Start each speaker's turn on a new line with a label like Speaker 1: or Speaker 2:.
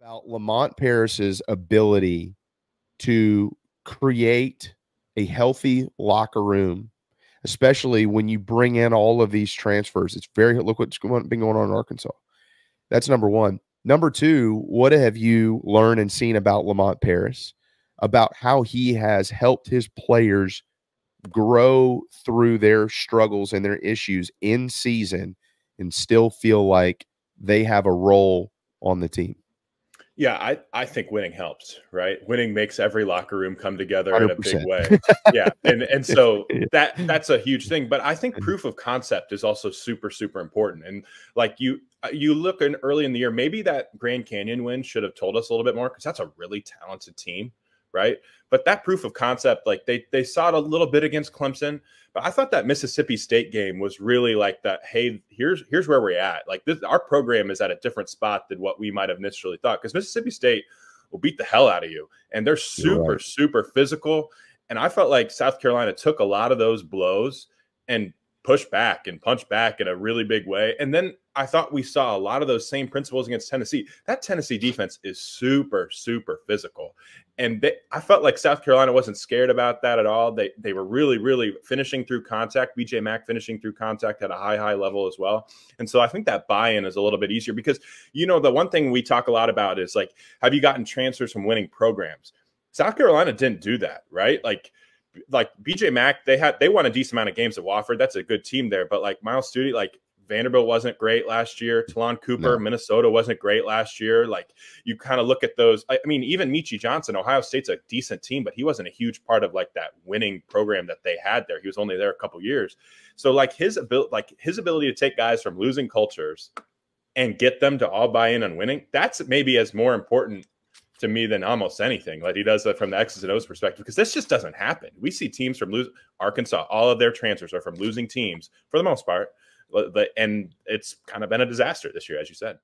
Speaker 1: about Lamont Paris's ability to create a healthy locker room, especially when you bring in all of these transfers. It's very look what's been going on in Arkansas. That's number one. Number two, what have you learned and seen about Lamont Paris, about how he has helped his players grow through their struggles and their issues in season and still feel like they have a role on the team?
Speaker 2: Yeah, I think winning helps, right? Winning makes every locker room come together
Speaker 1: 100%.
Speaker 2: in a big way. Yeah. And so that's a huge thing. But I think proof of concept is also super, super important. And like you look in early in the year, maybe that Grand Canyon win should have told us a little bit more, because that's a really talented team, right? But that proof of concept, like they saw it a little bit against Clemson. But I thought that Mississippi State game was really like that. Hey, here's where we're at. Like our program is at a different spot than what we might have initially thought, because Mississippi State will beat the hell out of you, and they're super, super physical. And I felt like South Carolina took a lot of those blows and pushed back and punched back in a really big way. And then I thought we saw a lot of those same principles against Tennessee. That Tennessee defense is super, super physical. And I felt like South Carolina wasn't scared about that at all. They were really, really finishing through contact. BJ Mack finishing through contact at a high level as well. And so I think that buy-in is a little bit easier, because, you know, the one thing we talk a lot about is, like, have you gotten transfers from winning programs? South Carolina didn't do that, right? Like BJ Mack, they won a decent amount of games at Wofford. That's a good team there. But like Miles Studi, like Vanderbilt wasn't great last year. Talon Cooper, Minnesota wasn't great last year. Like, you kind of look at those. I mean, even Michi Johnson, Ohio State's a decent team, but he wasn't a huge part of like that winning program that they had there. He was only there a couple years. So like his ability to take guys from losing cultures and get them to all buy in on winning, that's maybe as more important to me than almost anything. Like, he does that from the X's and O's perspective, because this just doesn't happen. We see teams from Arkansas, all of their transfers are from losing teams for the most part, and it's kind of been a disaster this year, as you said.